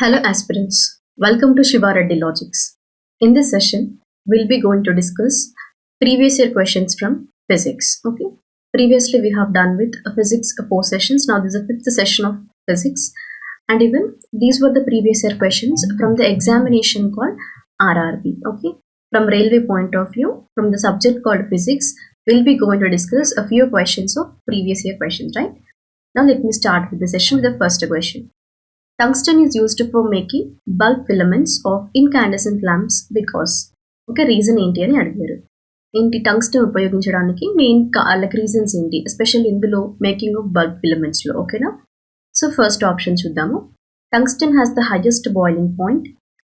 Hello aspirants, welcome to Shiva Reddy Logics. In this session, we'll be going to discuss previous year questions from physics. Okay. Previously, we have done with physics 4 sessions. Now this is the 5th session of physics. And even these were the previous year questions from the examination called RRB. Okay. From railway point of view, from the subject called physics, we'll be going to discuss a few questions of previous year questions, right? Now let me start with the session with the first question. Tungsten is used for making bulb filaments of incandescent lamps because okay reason ఏంటి అని అడిగారు. ఏంటి tungsten ఉపయోగించడానికి main reasons ఏంటి, especially ఇందులో making of bulb filaments లో. ఓకేనా. So first option చూద్దాము. Tungsten has the highest boiling point.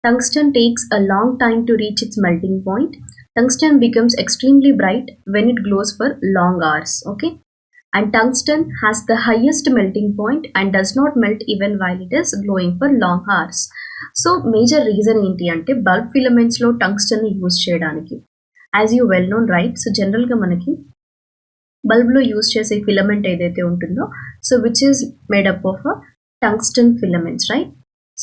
Tungsten takes a long time to reach its melting point. Tungsten becomes extremely bright when it glows for long hours. Okay. And tungsten has the highest melting point and does not melt even while it is glowing for long hours. So major reason ఏంటి అంటే bulb filaments లో tungsten ని use చేయడానికి. As you well known right. So general గా మనకి bulb లో use చేసే filament ఏదైతే ఉంటుందో so which is made up of tungsten filaments, right.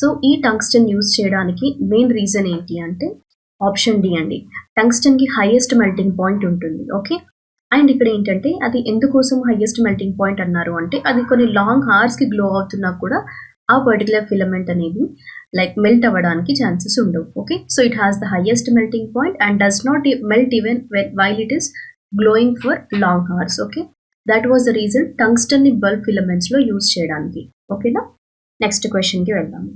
So ఈ టంగ్స్టన్ యూజ్ చేయడానికి మెయిన్ రీజన్ ఏంటి అంటే ఆప్షన్ డి అండి. టంగ్స్టన్ కి హైయెస్ట్ మెల్టింగ్ పాయింట్ ఉంటుంది. ఓకే. అండ్ ఇక్కడ ఏంటంటే అది ఎందుకోసం హైయెస్ట్ మెల్టింగ్ పాయింట్ అన్నారు అంటే అది కొన్ని లాంగ్ హార్స్కి గ్లో అవుతున్నా కూడా ఆ పర్టికులర్ ఫిలమెంట్ అనేది లైక్ మెల్ట్ అవ్వడానికి ఛాన్సెస్ ఉండవు. Okay. So it has the highest melting point and does not melt even while it is glowing for long horse. Okay. That was the reason tungsten ని bulb ఫిలమెంట్స్లో use చేయడానికి. ఓకేనా. Next క్వశ్చన్కి వెళ్దాము.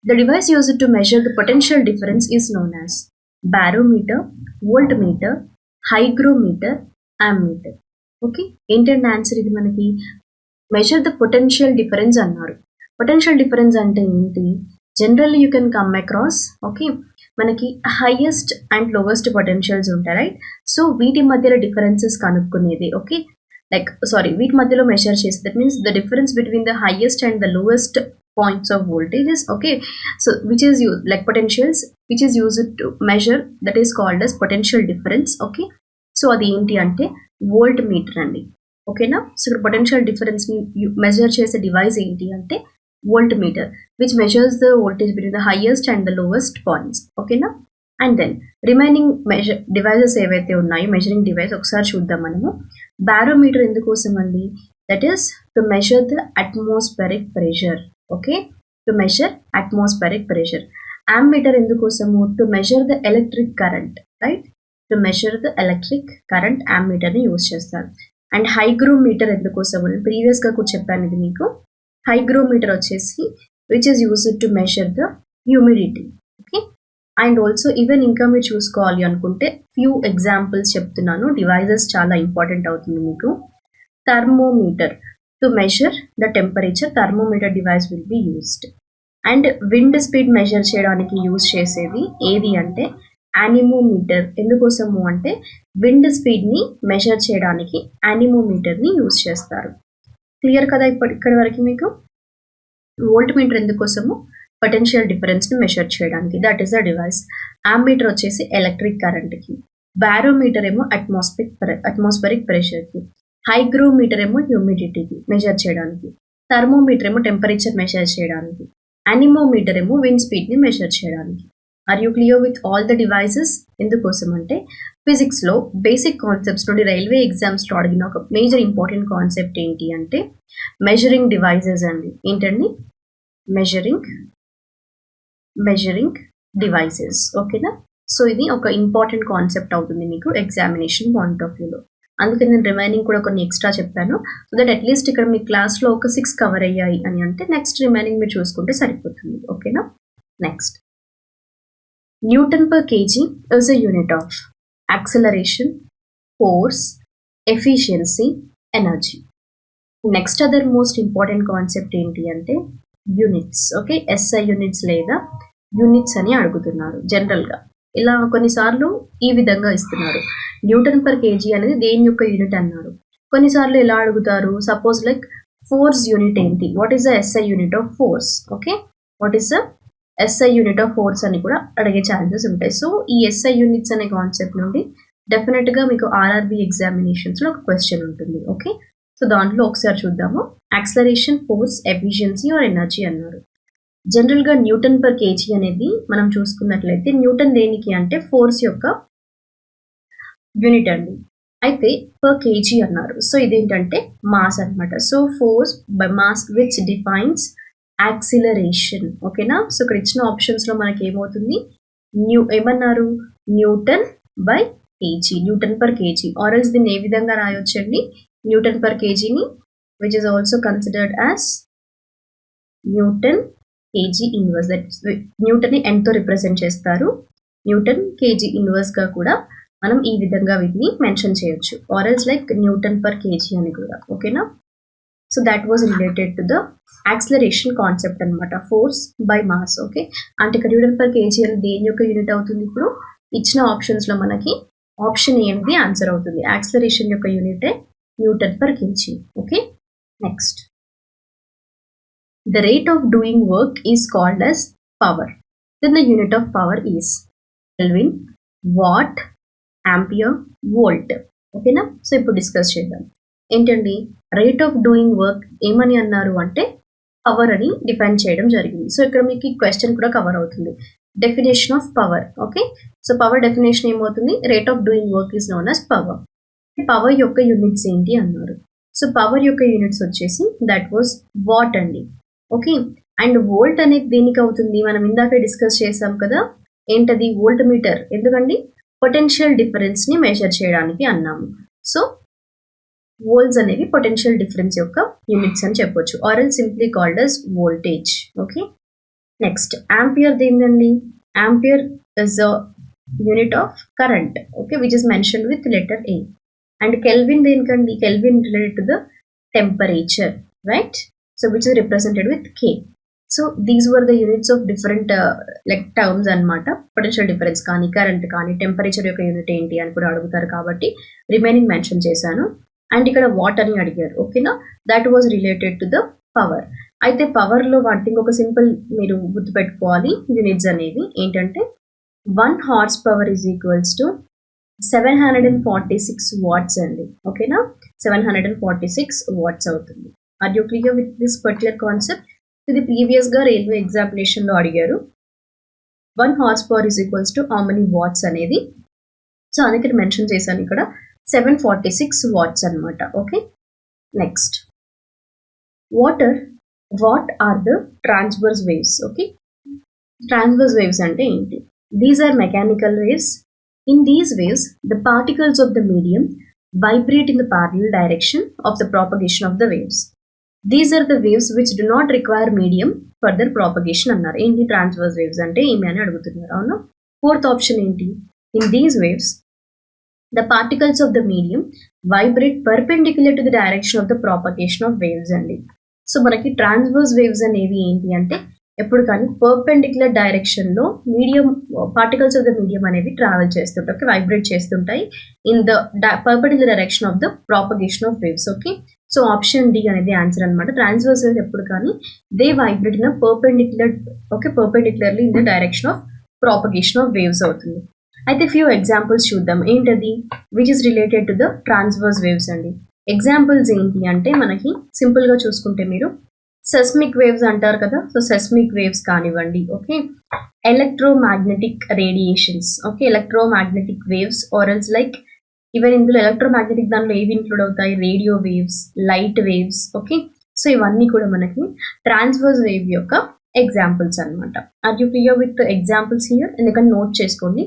The device used to measure the potential difference is known as barometer, volt meter, hygrometer, ammeter. Okay. ఏంటంటే answer ఇది మనకి measure the potential difference అన్నారు. Potential difference అంటే ఏంటి, generally you can come across okay మనకి highest and lowest potentials ఉంటాయి, right. So వీటి మధ్యలో డిఫరెన్సెస్ కనుక్కునేది. ఓకే. లైక్ సారీ వీటి మధ్యలో మెజర్ చేసి that means the difference between the highest and the lowest points of voltages. Okay. So which is used like potentials which is used to measure, that is called as potential difference. Okay. So అది ఏంటి అంటే volt meter అండి. ఓకేనా. So ఇక్కడ potential డిఫరెన్స్ని measure చేసే device ఏంటి అంటే volt meter which measures the voltage between the highest and the lowest points. ఓకేనా. అండ్ దెన్ రిమైనింగ్ డివైజెస్ ఏవైతే ఉన్నాయో మెజరింగ్ డివైస్ ఒకసారి చూద్దాం మనము. బారోమీటర్ ఎందుకోసం అండి, that is to measure the atmospheric pressure. Okay. To measure atmospheric pressure. Ammeter ఎందుకోసము, to measure the electric current, right. To measure the electric current యామ్మీటర్ని use చేస్తారు. అండ్ హైగ్రోమీటర్ ఎందుకోసం ప్రీవియస్గా కూడా చెప్పాను ఇది మీకు. హైగ్రోమీటర్ వచ్చేసి which is used to measure the humidity. Okay. And also even ఇంకా మీరు చూసుకోవాలి అనుకుంటే ఫ్యూ ఎగ్జాంపుల్స్ చెప్తున్నాను, డివైజెస్ చాలా ఇంపార్టెంట్ అవుతుంది మీకు. Thermometer to measure the temperature, thermometer device will be used. And wind speed measure చేయడానికి యూజ్ చేసేది ఏది అంటే యానిమోమీటర్. ఎందుకోసము అంటే విండ్ స్పీడ్ని మెజర్ చేయడానికి యానిమోమీటర్ని యూజ్ చేస్తారు. క్లియర్ కదా ఇక్కడి వరకు మీకు. వోల్ట్ మీటర్ ఎందుకోసము, పొటెన్షియల్ డిఫరెన్స్ని మెజర్ చేయడానికి, that is the device. Ammeter వచ్చేసి ఎలక్ట్రిక్ కరెంట్కి, బారోమీటర్ ఏమో అట్మాస్ఫెరిక్ ప్రెషర్కి, హైగ్రోమీటర్ ఏమో హ్యూమిడిటీకి మెజర్ చేయడానికి, థర్మోమీటర్ ఏమో టెంపరేచర్ మెజర్ చేయడానికి, యానిమోమీటర్ ఏమో విండ్ స్పీడ్ని మెజర్ చేయడానికి. Are you clear with all the devices? ఎందుకోసం అంటే ఫిజిక్స్లో బేసిక్ కాన్సెప్ట్స్ నుండి రైల్వే ఎగ్జామ్స్లో అడిగిన ఒక మేజర్ ఇంపార్టెంట్ కాన్సెప్ట్ ఏంటి అంటే మెజరింగ్ డివైజెస్ అండి. ఏంటండి మెజరింగ్ డివైసెస్. ఓకేనా. సో ఇది ఒక ఇంపార్టెంట్ కాన్సెప్ట్ అవుతుంది మీకు ఎగ్జామినేషన్ పాయింట్ ఆఫ్ వ్యూలో. అందుకే నేను రిమైనింగ్ కూడా కొన్ని ఎక్స్ట్రా చెప్పాను సో దట్ అట్లీస్ట్ ఇక్కడ మీ క్లాస్లో ఒక 6 కవర్ అయ్యాయి అని అంటే నెక్స్ట్ రిమైనింగ్ మీరు చూసుకుంటే సరిపోతుంది. ఓకేనా. Next, Newton per kg is a unit of acceleration, force, efficiency, energy. Next other most important concept ఏంటి అంటే యూనిట్స్. ఓకే. SI యూనిట్స్ లేదా యూనిట్స్ అని అడుగుతున్నారు జనరల్గా. ఇలా కొన్నిసార్లు ఈ విధంగా ఇస్తున్నారు, న్యూటన్ పర్ కేజీ అనేది దేని యొక్క యూనిట్ అన్నారు. కొన్నిసార్లు ఎలా అడుగుతారు, సపోజ్ లైక్ ఫోర్స్ యూనిట్ ఏంటి, what is the SI unit of force. Okay. What is the SI unit of force అని కూడా అడిగే ఛాన్సెస్ ఉంటాయి. సో ఈ SI యూనిట్స్ అనే కాన్సెప్ట్ నుండి డెఫినెట్గా మీకు ఆర్ఆర్బి ఎగ్జామినేషన్స్లో ఒక క్వశ్చన్ ఉంటుంది. ఓకే. సో దాంట్లో ఒకసారి చూద్దాము. Acceleration, force, efficiency are energy అన్నారు. జనరల్గా న్యూటన్ పర్ కేజీ అనేది మనం చూసుకున్నట్లయితే న్యూటన్ దేనికి అంటే ఫోర్స్ యొక్క యూనిట్ అండి. అయితే పర్ కేజీ అన్నారు. సో ఇదేంటంటే మాస్ అనమాట. So force by mass which defines acceleration. ఓకేనా. సో ఇక్కడ ఇచ్చిన ఆప్షన్స్లో మనకి ఏమవుతుంది, ఏమన్నారు, newton by KG, newton per KG. Or else దీన్ని ఏ విధంగా రాయొచ్చండి, న్యూటన్ పర్ కేజీని which is also considered as newton KG inverse. That న్యూటన్ని ఎంతో రిప్రజెంట్ చేస్తారు. న్యూటన్ కేజీ ఇన్వర్స్గా కూడా మనం ఈ విధంగా వీటిని మెన్షన్ చేయొచ్చు. ఆర్ఎల్స్ లైక్ న్యూటన్ పర్ కేజీ అని కూడా. ఓకేనా. So that was related to the acceleration concept అనమాట, ఫోర్స్ బై మాస్. ఓకే, అంటే ఇక్కడ న్యూటన్ పర్ కేజీ అని దేని యొక్క యూనిట్ అవుతుంది, ఇప్పుడు ఇచ్చిన ఆప్షన్స్లో మనకి ఆప్షన్ ఏ అనేది ఆన్సర్ అవుతుంది. యాక్సిలరేషన్ యొక్క యూనిటే newton per KG. Okay, next, the rate of doing work is called as power. Then the unit of power is Kelvin, watt, ampere, volt. ఓకేనా. సో ఇప్పుడు డిస్కస్ చేద్దాం. ఏంటండి, రేట్ ఆఫ్ డూయింగ్ వర్క్ ఏమని అన్నారు అంటే power అని define చేయడం జరిగింది. సో ఇక్కడ మీకు ఈ క్వశ్చన్ కూడా కవర్ అవుతుంది, definition of power. Okay, so power definition ఏమవుతుంది, rate of doing work is known as power. Power యొక్క యూనిట్స్ ఏంటి అన్నారు. సో పవర్ యొక్క యూనిట్స్ వచ్చేసి దట్ వాజ్ వాట్ అండి. ఓకే, అండ్ వోల్ట్ అనేది దేనికి అవుతుంది, మనం ఇందాక డిస్కస్ చేసాం కదా, ఏంటది, వోల్ట్ మీటర్. ఎందుకండి, పొటెన్షియల్ డిఫరెన్స్ని మెజర్ చేయడానికి అన్నాము. సో వోల్ట్స్ అనేవి పొటెన్షియల్ డిఫరెన్స్ యొక్క యూనిట్స్ అని చెప్పొచ్చు, or else simply called as voltage. Okay, next, ampere దేందండి, ampere is a unit of current. Okay, which is mentioned with letter A. And kelvin దేనికండి, kelvin related to the temperature, right. So which is represented with K. So these were the units of different like terms అనమాట. Potential difference కానీ, current కానీ, temperature యొక్క unit ఏంటి అని కూడా అడుగుతారు కాబట్టి రిమైనింగ్ మెన్షన్ చేశాను. అండ్ ఇక్కడ వాట్ అని అడిగారు. ఓకేనా, that was related to the power. అయితే పవర్లో వాటి ఇంకొక సింపుల్ మీరు గుర్తుపెట్టుకోవాలి యూనిట్స్ అనేవి ఏంటంటే 1 horsepower is equals to 746 watts అండి. ఓకేనా, 746 వాట్స్ అవుతుంది. Are you clear with this particular concept? ఇది ప్రీవియస్గా రైల్వే ఎగ్జామినేషన్లో అడిగారు, 1 horsepower is equals to how many watts అనేది. సో అందుకే మెన్షన్ చేశాను ఇక్కడ 746 వాట్స్ అనమాట. Okay, next, what are the transverse waves. Okay, transverse waves అంటే ఏంటి, these are mechanical waves. In these waves the particles of the medium vibrate in the parallel direction of the propagation of the waves. These are the waves which do not require medium for their propagation అన్నారు. ఏంటి transverse waves అంటే ఏమి అని అడుగుతున్నారు. అవునా, fourth option ఏంటి, in these waves the particles of the medium vibrate perpendicular to the direction of the propagation of waves అండి. So మనకి ట్రాన్స్వర్స్ వేవ్స్ అనేవి ఏంటి అంటే ఎప్పుడు కానీ పర్పెండిక్యులర్ డైరెక్షన్లో medium particles of the medium అనేవి ట్రావెల్ చేస్తుంటాయి, ఓకే, వైబ్రేట్ చేస్తుంటాయి in the perpendicular direction of the propagation of waves. Okay, so option D అనేది ఆన్సర్ అనమాట. ట్రాన్స్వర్స్ వేవ్స్ ఎప్పుడు కానీ they vibrate in perpendicular, okay, perpendicularly in the direction of propagation of waves అవుతుంది. అయితే few examples చూద్దాం. ఏంటది, which is related to the transverse waves అండి. Examples ఏంటి అంటే మనకి సింపుల్గా చూసుకుంటే మీరు సెస్మిక్ వేవ్స్ అంటారు కదా, సో సెస్మిక్ వేవ్స్ కానివ్వండి, okay, electromagnetic radiations, okay, electromagnetic waves, or else like even ఇందులో ఎలక్ట్రోమాగ్నెటిక్ దాంట్లో ఏవి ఇంక్లూడ్ అవుతాయి, radio waves, light waves. Okay, so ఇవన్నీ కూడా మనకి ట్రాన్స్వర్స్ వేవ్ యొక్క ఎగ్జాంపుల్స్ అనమాట. Are you clear with examples here? ఎందుకంటే నోట్ చేసుకోండి,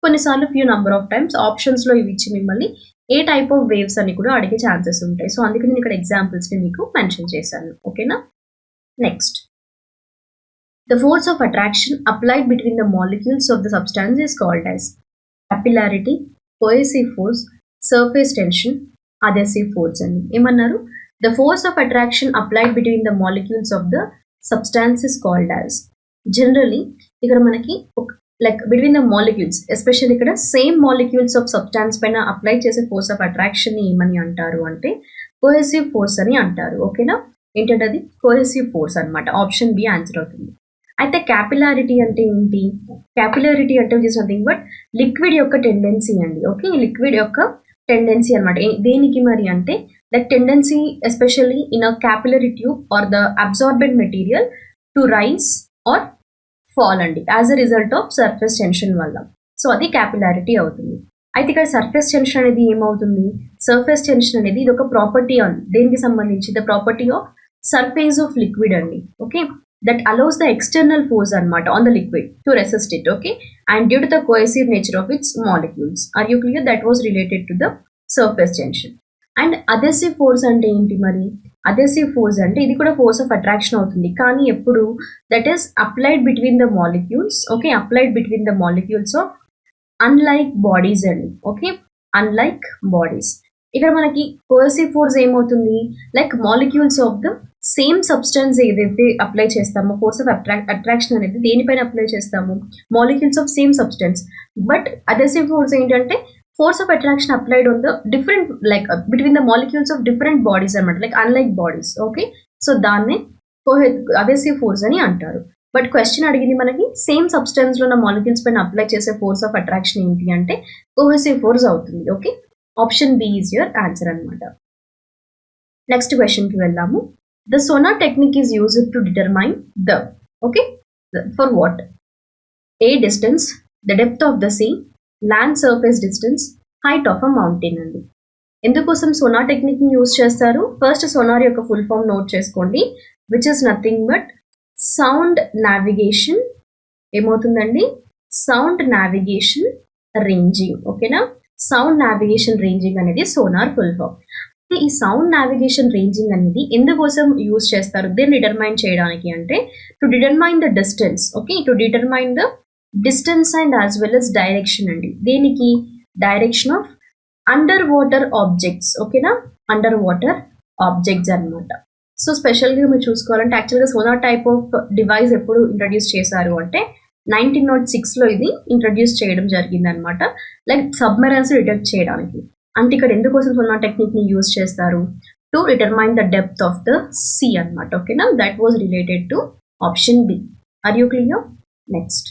కొన్నిసార్లు ఫ్యూ నెంబర్ ఆఫ్ టైమ్స్ ఆప్షన్స్లో ఇవి ఇచ్చి మిమ్మల్ని ఏ టైప్ ఆఫ్ వేవ్స్ అని కూడా అడిగే ఛాన్సెస్ ఉంటాయి. సో అందుకే నేను ఇక్కడ ఎగ్జాంపుల్స్ని మీకు మెన్షన్ చేశాను. ఓకేనా, next, the force of attraction applied between the molecules of the substance is called as capillarity, cohesive force, surface tension, adhesive force అని ఏమన్నారు. The force of attraction applied between the molecules of the substance is called as. Generally ఇక్కడ మనకి like between the molecules, especially ఇక్కడ same molecules of substance పైన apply చేసే force of attraction ఏమని అంటారు అంటే కోహెసివ్ ఫోర్స్ అని అంటారు. ఓకేనా, ఏంటంటే అది కోహెసివ్ ఫోర్స్ అనమాట. ఆప్షన్ బి ఆన్సర్ అవుతుంది. అయితే క్యాపిలారిటీ అంటే ఏంటి, క్యాపిలారిటీ అంటే జస్ట్ నథింగ్ బట్ లిక్విడ్ యొక్క టెండెన్సీ అండి. ఓకే, లిక్విడ్ యొక్క టెండెన్సీ అనమాట. దేనికి మరి అంటే that tendency especially in a capillary tube or the absorbent material to rise or fall అండి as a result of surface tension వల్ల. సో అది క్యాపిలారిటీ అవుతుంది. అయితే ఇక్కడ సర్ఫేస్ టెన్షన్ అనేది ఏమవుతుంది, సర్ఫేస్ టెన్షన్ అనేది ఇది ఒక ప్రాపర్టీ దేనికి సంబంధించి, the property of surface of liquid అండి. Okay, that allows the external force anamata on the liquid to resist it. Okay, and due to the cohesive nature of its molecules. Are you clear? That was related to the surface tension. And adhesive force ante enti mari, adhesive force ante idi kuda force of attraction avutundi kaani eppudu that is applied between the molecules. Okay, applied between the molecules of unlike bodies andi. Okay, unlike bodies. ఇక్కడ మనకి cohesive force ఏమవుతుంది, like molecules of the same substance ఏదైతే apply చేస్తామో, force of attraction అనేది దేనిపైన apply చేస్తాము, molecules of same substance. But adhesive force ఏంటంటే force of attraction applied on the different like between the molecules of different bodies అనమాట, like unlike bodies. Okay, so దాన్నే adhesive force అని అంటారు. But question అడిగింది మనకి same substance లో ఉన్న molecules పైన అప్లై చేసే ఫోర్స్ ఆఫ్ అట్రాక్షన్ ఏంటి అంటే కోహెసివ్ ఫోర్స్ అవుతుంది. Okay, option B is your answer అనమాట. నెక్స్ట్ క్వశ్చన్ కి వెళ్దాము. The sonar technique is used to determine the, okay, for what? A distance, the depth of the sea, land surface distance, height of a mountain అండి. ఎందుకోసం sonar technique ని use చేస్తారు? First sonar యొక్క full form note చేసుకోండి, which is nothing but sound navigation. ఏమవుతుందండి? Sound navigation ranging. ఓకేనా, sound navigation ranging అనేది sonar full form. ఈ సౌండ్ నావిగేషన్ రేంజింగ్ అనేది ఎందుకోసం యూజ్ చేస్తారు దీన్ని డిటర్మైన్ చేయడానికి అంటే to determine the distance. Okay, to determine the distance and as well as direction అండి. దేనికి? Direction of under water objects. ఓకేనా, అండర్ వాటర్ ఆబ్జెక్ట్స్ అనమాట. సో స్పెషల్గా మీరు చూసుకోవాలంటే యాక్చువల్గా సోనార్ టైప్ ఆఫ్ డివైస్ ఎప్పుడు ఇంట్రడ్యూస్ చేశారు అంటే 1906లో ఇది ఇంట్రడ్యూస్ చేయడం జరిగింది అనమాట, లైక్ సబ్మెరైన్స్ డిటెక్ట్ చేయడానికి. అంటే ఇక్కడ ఎందుకోసం సోనార్ టెక్నిక్ ని యూజ్ చేస్తారు? To determine the depth of the sea అనమాట. ఓకేనా, that was related to option B. Are you clear? Next,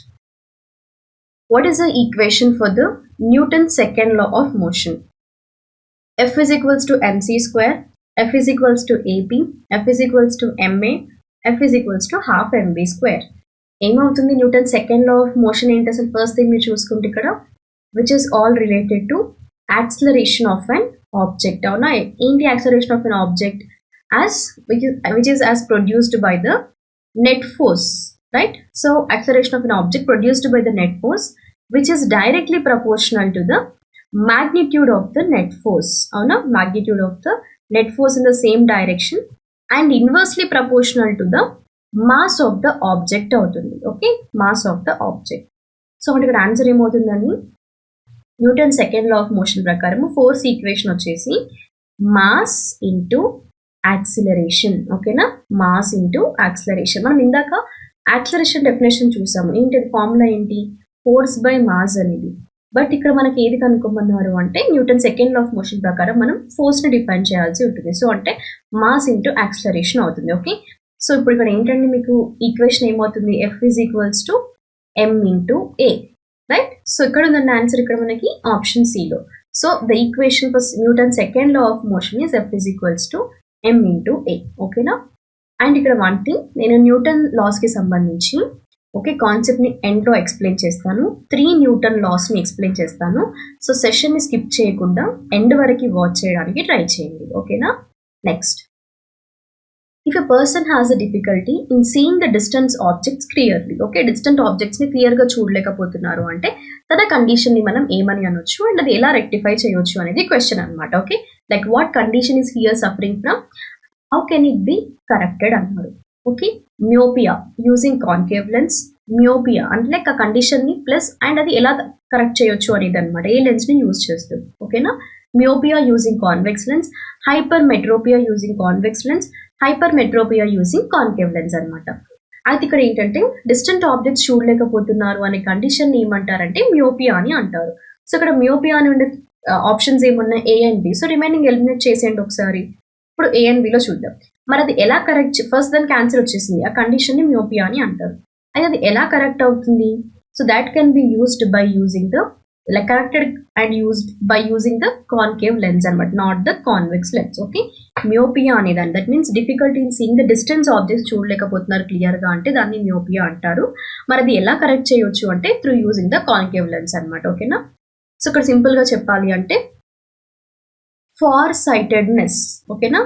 what is the equation for the Newton second law of motion? F is equals to mc square, F is equals to ap, F is equals to ma, F is equals to half mv square. ఏమవుతుంది? Newton second law of motion ఏంటి అసలు? First thing మీరు చూసుకుంటే ఇక్కడ which is all related to acceleration of an object. అవునా, ఏంటి acceleration of an object? As which is as produced by the net force, right? So acceleration of an object produced by the net force which is directly proportional to the magnitude of the net force. అవునా, magnitude of the net force in the same direction and inversely proportional to the mass of the object అవుతుంది. Okay, mass of the object. So మనకి ఇక్కడ answer ఏమవుతుందని Newton second law of motion ప్రకారం force equation వచ్చేసి mass into acceleration. ఓకేనా, mass into acceleration. మనం ఇందాక acceleration definition చూసాము. ఏంటి ఫార్ములా ఏంటి? ఫోర్స్ బై మాస్ అనేది. బట్ ఇక్కడ మనకి ఏది కనుక్కోమన్నారు అంటే Newton second law of motion ప్రకారం మనం ఫోర్స్ ని డిఫైన్ చేయాల్సి ఉంటుంది. సో అంటే మాస్ ఇంటూ యాక్సిలరేషన్ అవుతుంది. ఓకే, సో ఇప్పుడు ఇక్కడ ఏంటంటే మీకు ఈక్వేషన్ ఏమవుతుంది? F is equals to M into A, right? So ఇక్కడ ఉందండి ఆన్సర్ ఇక్కడ మనకి ఆప్షన్ సిలో. So the equation for Newton second law of motion is F is equals to M into A. ఓకేనా, అండ్ ఇక్కడ వన్ థింగ్, నేను Newton laws కి సంబంధించి ఓకే కాన్సెప్ట్ ని ఎండ్ లో ఎక్స్ప్లెయిన్ చేస్తాను. 3 న్యూటన్ లాస్ ని ఎక్స్ప్లెయిన్ చేస్తాను. సో సెషన్ ని స్కిప్ చేయకుండా ఎండ్ వరకు వాచ్ చేయడానికి ట్రై చేయండి. ఓకేనా, next, if a person has a difficulty in seeing the distance objects clearly. Okay, distant objects ని క్లియర్ గా చూడలేకపోతున్నారు అంటే తన కండిషన్ ని మనం ఏమని అనొచ్చు అండ్ అది ఎలా రెక్టిఫై చేయొచ్చు అనేది క్వశ్చన్ అనమాట. Okay, like what condition is here suffering from, how can it be corrected అన్నారు. Okay, myopia using concave lens. Myopia అంటే లైక్ ఆ కండిషన్ ని ప్లస్ అండ్ అది ఎలా కరెక్ట్ చేయొచ్చు అనేది అనమాట, ఏ లెన్స్ ని యూజ్ చేస్తుంది. ఓకేనా, myopia using convex lens, hypermetropia using convex lens, hypermetropia using concave lens అనమాట. అయితే ఇక్కడ ఏంటంటే డిస్టెంట్ ఆబ్జెక్ట్స్ చూడలేకపోతున్నారు అనే కండిషన్ ని ఏమంటారంటే మియోపియా అని అంటారు. సో ఇక్కడ మియోపియా అని ఉండే ఆప్షన్స్ ఏమున్నాయి? A and B. So remaining eliminate చేసేయండి ఒకసారి. ఇప్పుడు ఏ అండ్ బిలో చూద్దాం. మరి అది ఎలా కరెక్ట్? ఫస్ట్ దానికి ఆన్సర్ వచ్చేసింది, ఆ కండిషన్ ని మియోపియా అని అంటారు. అయితే అది ఎలా కరెక్ట్ అవుతుంది? So that can be used by using the like corrected and used by using the concave lens అనమాట, not the convex lens. Okay, myopia అనేదాన్ని, that means difficulty in seeing the distance objects చూడలేకపోతున్నారు clear గా అంటే దాన్ని మియోపియా అంటారు. మరి అది ఎలా కరెక్ట్ చేయొచ్చు అంటే through using the concave lens అనమాట. ఓకేనా, సో ఇక్కడ సింపుల్ గా చెప్పాలి అంటే ఫార్ సైటెడ్నెస్, ఓకేనా,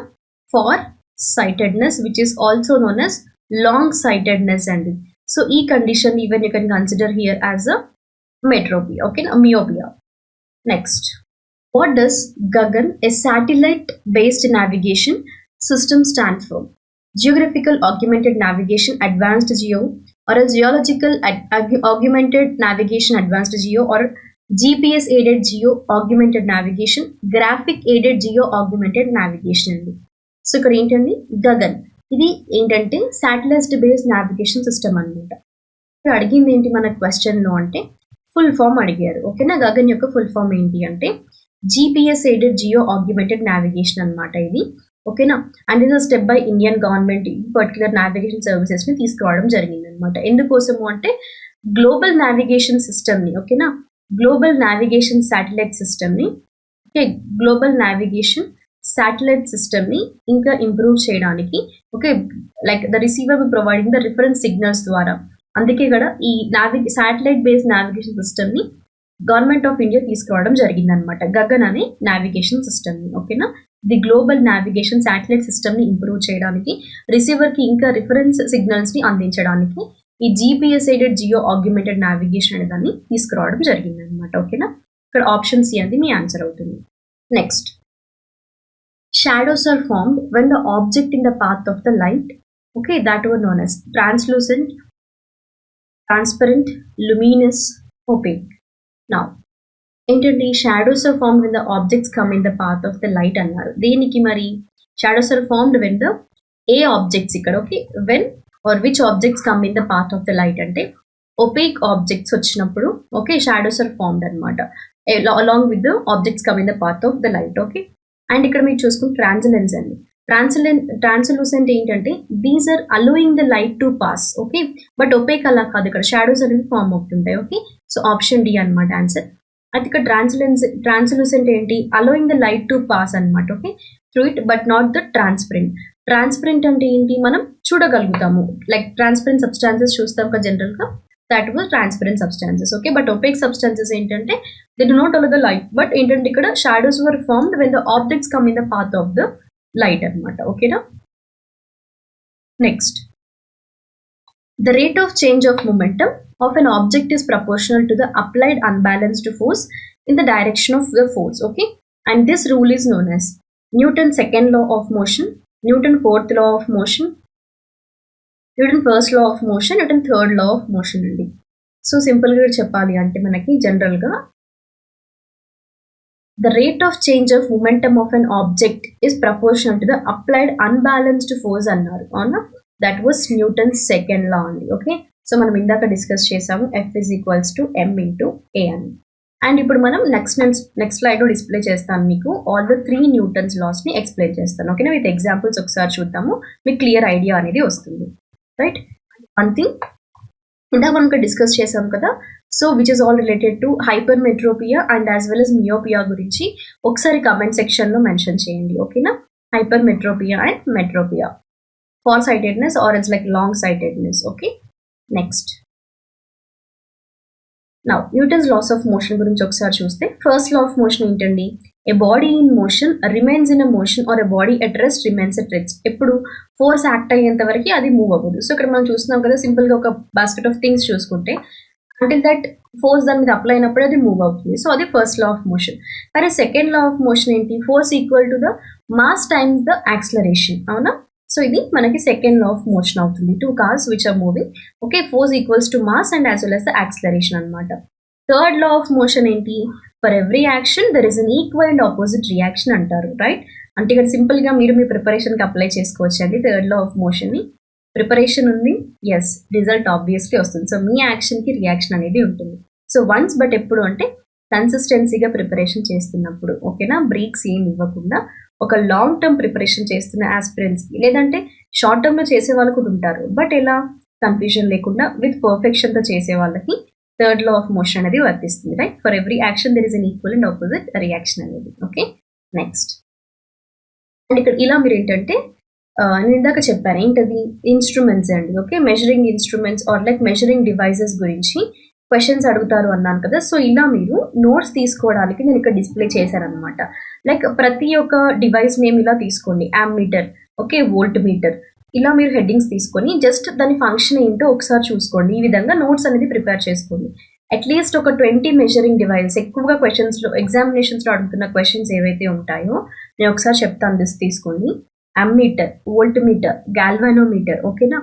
far sightedness which is also known as long sightedness అండి. సో ఈ condition even you can consider here as a metropia, okay, myopia. Next, what does GAGAN, a satellite based navigation system, stand for? Geographical augmented navigation advanced geo, or a geological augmented navigation advanced geo, or GPS aided geo augmented navigation, graphic aided geo augmented navigation అండి. So ఇక్కడ ఏంటండి గగన్, ఇది ఏంటంటే satellite based navigation system అనమాట. ఇక్కడ అడిగింది ఏంటి మన క్వశ్చన్లో అంటే ఫుల్ ఫామ్ అడిగారు. ఓకేనా, గగన్ యొక్క ఫుల్ ఫామ్ ఏంటి అంటే GPS aided Jio augmented navigation అనమాట ఇది. ఓకేనా, అండ్ ఇది స్టెప్ బై ఇండియన్ గవర్నమెంట్ ఈ పర్టికులర్ నావిగేషన్ సర్వీసెస్ ని తీసుకురావడం జరిగింది అనమాట. ఎందుకోసము అంటే గ్లోబల్ నావిగేషన్ సిస్టమ్ ని, ఓకేనా, గ్లోబల్ నావిగేషన్ శాటిలైట్ సిస్టమ్ ని, okay, global navigation satellite system ని ఇంకా ఇంప్రూవ్ చేయడానికి, okay, like the receiver providing the reference signals ద్వారా. అందుకే కూడా ఈ శాటిలైట్ బేస్డ్ నావిగేషన్ సిస్టమ్ ని గవర్నమెంట్ ఆఫ్ ఇండియా తీసుకురావడం జరిగింది అనమాట, గగన్ అనే నావిగేషన్ సిస్టమ్ ని. ఓకేనా, the global navigation satellite system ని ఇంప్రూవ్ చేయడానికి, రిసీవర్ కి ఇంకా రిఫరెన్స్ సిగ్నల్స్ ని అందించడానికి ఈ GPS aided Jio augmented navigation అనే దాన్ని తీసుకురావడం జరిగింది అనమాట. ఓకేనా, ఇక్కడ ఆప్షన్ సి అనేది మీ ఆన్సర్ అవుతుంది. Next, shadows are formed when the object in the path of the light, okay, that were known as translucent, transparent, luminous, opaque. Now, ఏంటంటే shadows are formed when the objects come in the path of the light అన్నారు. దేనికి మరి shadows are formed when the ఏ objects ఇక్కడ, okay, when or which objects come in the path of the light అంటే opaque objects వచ్చినప్పుడు, okay, shadows are formed అనమాట along with the objects come in the path of the light. Okay, and ఇక్కడ మీరు చూసుకుంటే translucent అండి. Translucent ఏంటంటే these are allowing the light to pass, okay, but opaque అలా కాదు, ఇక్కడ షాడోస్ అనేవి ఫార్మ్ అవుతుంటాయి. ఓకే, సో ఆప్షన్ డి అనమాట ఆన్సర్. అయితే ఇక్కడ ట్రాన్స్లూసెంట్ ఏంటి, allowing the light to pass అనమాట, okay, through it but not the transparent. Transparent అంటే ఏంటి, మనం చూడగలుగుతాము, లైక్ ట్రాన్స్పరెంట్ సబ్స్టాన్సెస్ చూస్తాం కదా జనరల్ గా, that was transparent substances. Okay, but opaque substances ఏంటంటే they do not allow the light, but ఏంటంటే ఇక్కడ shadows were formed when the objects come in the path of the light అనమాట. ఓకేనా, next, the rate of change of momentum of an object is proportional to the applied unbalanced force in the direction of the force. Okay, and this rule is known as Newton's second law of motion, Newton's fourth law of motion, Newton's first law of motion, Newton's third law of motion అండి. So simple గా చెప్పాలి అంటే మనకి general గా the rate of change of momentum of an object is proportional to the applied unbalanced force అన్నారు. అవునా, that was Newton's second law అండి. Okay, so మనం ఇందాక డిస్కస్ చేసాము F is equals to m into a అని. And ఇప్పుడు మనం next slide లో డిస్ప్లే చేస్తాను మీకు ఆల్ ద 3 న్యూటన్స్ లాస్ ని ఎక్స్ప్లెయిన్ చేస్తాను. ఓకేనా, విత్ ఎగ్జాంపుల్స్ ఒకసారి చూద్దాము, మీకు క్లియర్ ఐడియా అనేది వస్తుంది. రైట్, వన్ థింగ్ ఇందాక మనం డిస్కస్ చేసాం కదా, so which is all related to hypermetropia and as well as myopia గురించి ఒకసారి కమెంట్ సెక్షన్ లో మెన్షన్ చేయండి. ఓకేనా, హైపర్ మెట్రోపియా అండ్ మెట్రోపియా, far sightedness or it's like long sightedness. Okay, next, now Newton's laws of motion గురించి ఒకసారి చూస్తే first law of motion ఏంటండి, a body in motion remains in a motion or a body at rest remains at rest. ఎప్పుడు force act అయ్యేంత వరకు అది move అవ్వదు. So ఇక్కడ మనం చూస్తున్నాం కదా, సింపుల్ గా ఒక బాస్కెట్ ఆఫ్ థింగ్స్ చూసుకుంటే అంటిల్ దట్ ఫోర్స్ దాని మీద అప్లై అయినప్పుడు అది మూవ్ అవుతుంది. సో అది ఫస్ట్ లా ఆఫ్ మోషన్. కానీ సెకండ్ లా ఆఫ్ మోషన్ ఏంటి, force equal to the mass times the acceleration. అవునా, సో ఇది మనకి సెకండ్ లా ఆఫ్ మోషన్ అవుతుంది. 2 cars which are moving, okay, force equals to mass and as well as the acceleration అనమాట. Third law of motion ఏంటి, for every action there is an equal and opposite reaction అంటారు. Right, అంటే ఇక్కడ simple గా మీరు మీ preparation కి apply చేసుకోవచ్చు అండి థర్డ్ లా ఆఫ్ మోషన్ ని. ప్రిపరేషన్ ఉంది, ఎస్, రిజల్ట్ ఆబ్వియస్లీ వస్తుంది. సో మీ యాక్షన్ కి రియాక్షన్ అనేది ఉంటుంది. సో వన్స్, బట్ ఎప్పుడు అంటే కన్సిస్టెన్సీగా ప్రిపరేషన్ చేస్తున్నప్పుడు. ఓకేనా, బ్రేక్స్ ఏం ఇవ్వకుండా ఒక లాంగ్ టర్మ్ ప్రిపరేషన్ చేస్తున్న ఆస్పిరెంట్స్కి, లేదంటే షార్ట్ టర్మ్లో చేసే వాళ్ళు కూడా ఉంటారు, బట్ ఎలా కన్ఫ్యూజన్ లేకుండా విత్ పర్ఫెక్షన్తో చేసే వాళ్ళకి థర్డ్ లా ఆఫ్ మోషన్ అనేది వర్తిస్తుంది, right? For every action there is an equal and opposite reaction అనేది. Okay, next. అండ్ ఇక్కడ ఇలా మీరు ఏంటంటే నేను ఇందాక చెప్పాను ఏంటది, ఇన్స్ట్రుమెంట్స్ అండి. Okay, measuring instruments are like measuring devices గురించి క్వశ్చన్స్ అడుగుతారు అన్నాను కదా. సో ఇలా మీరు నోట్స్ తీసుకోవడానికి నేను ఇక్కడ డిస్ప్లే చేశాను అనమాట. లైక్ ప్రతి ఒక్క డివైస్ నేమ్ ఇలా తీసుకోండి, యామ్మీటర్, ఓకే, వోల్ట్ మీటర్, ఇలా మీరు హెడ్డింగ్స్ తీసుకొని జస్ట్ దాని ఫంక్షన్ ఏంటో ఒకసారి చూసుకోండి. ఈ విధంగా నోట్స్ అనేది ప్రిపేర్ చేసుకోండి. అట్లీస్ట్ ఒక 20 మెజరింగ్ డివైసెస్ ఎక్కువగా క్వశ్చన్స్లో ఎగ్జామినేషన్స్లో అడుగుతున్న క్వశ్చన్స్ ఏవైతే ఉంటాయో నేను ఒకసారి చెప్తాను, లిస్ట్ తీసుకోండి. అమ్మీటర్, వోల్ట్ మీటర్, గాల్వానోమీటర్, ఓకేనా.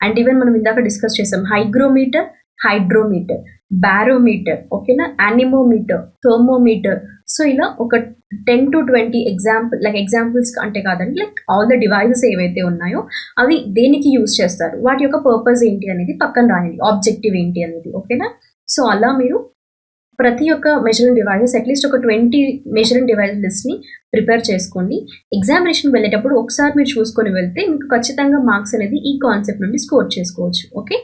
అండ్ ఈవెన్ మనం ఇందాక డిస్కస్ చేసాం హైగ్రోమీటర్, హైడ్రోమీటర్, బారోమీటర్, ఓకేనా, యానిమోమీటర్, థర్మోమీటర్. సో ఇలా ఒక 10 to 20 ఎగ్జాంపుల్స్ అంటే కాదండి, లైక్ ఆల్ ద డివైజెస్ ఏవైతే ఉన్నాయో అవి దేనికి యూజ్ చేస్తారు, వాటి యొక్క పర్పస్ ఏంటి అనేది పక్కన రాయండి, ఆబ్జెక్టివ్ ఏంటి అనేది. ఓకేనా. సో అలా మీరు ప్రతి ఒక్క మెజరింగ్ డివైజెస్ అట్లీస్ట్ ఒక 20 మెజరింగ్ డివైస్ లిస్ట్ని ప్రిపేర్ చేసుకోండి. ఎగ్జామినేషన్ వెళ్ళేటప్పుడు ఒకసారి మీరు చూసుకొని వెళ్తే మీకు ఖచ్చితంగా మార్క్స్ అనేది ఈ కాన్సెప్ట్ నుండి స్కోర్ చేసుకోవచ్చు. ఓకే.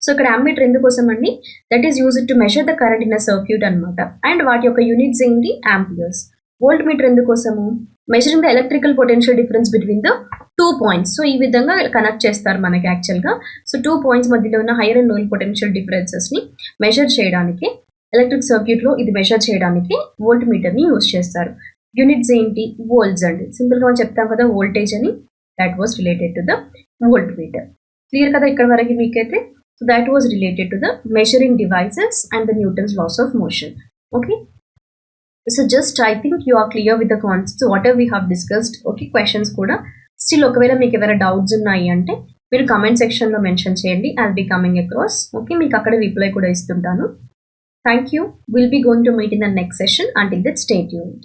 సో ఇక్కడ అమ్మీటర్ ఎందుకోసం అండి, that is use to measure the current in a circuit అనమాట. అండ్ వాటి యొక్క యూనిట్స్ ఏంటి, ఆంపియర్స్. వోల్ట్ మీటర్ ఎందుకోసము, measuring the electrical potential difference between the 2 points. So ఈ విధంగా కనెక్ట్ చేస్తారు మనకి యాక్చువల్గా. సో 2 points మధ్యలో ఉన్న హైయర్ అండ్ లోయర్ పొటెన్షియల్ డిఫరెన్సెస్ని మెజర్ చేయడానికి ఎలక్ట్రిక్ సర్క్యూట్లో ఇది మెజర్ చేయడానికి వోల్ట్ మీటర్ని యూజ్ చేస్తారు. యూనిట్స్ ఏంటి, వోల్ట్స్ అండి. సింపుల్గా మనం చెప్తాం కదా వోల్టేజ్ అని, that was related to the volt meter. Clear కదా ఇక్కడ వరకు మీకైతే. So that was related to the measuring devices and the Newton's laws of motion. Okay. So just I think you are clear with the concepts, whatever we have discussed. Okay, questions kuda still ఒకవేళ మీకు ఏమైనా doubts ఉన్నాయి అంటే మీరు comment సెక్షన్లో mention చేయండి. I'll be coming across. Okay, మీకు అక్కడ రిప్లై కూడా ఇస్తుంటాను. Thank you. We'll be going to meet in the next session. Until that, stay tuned.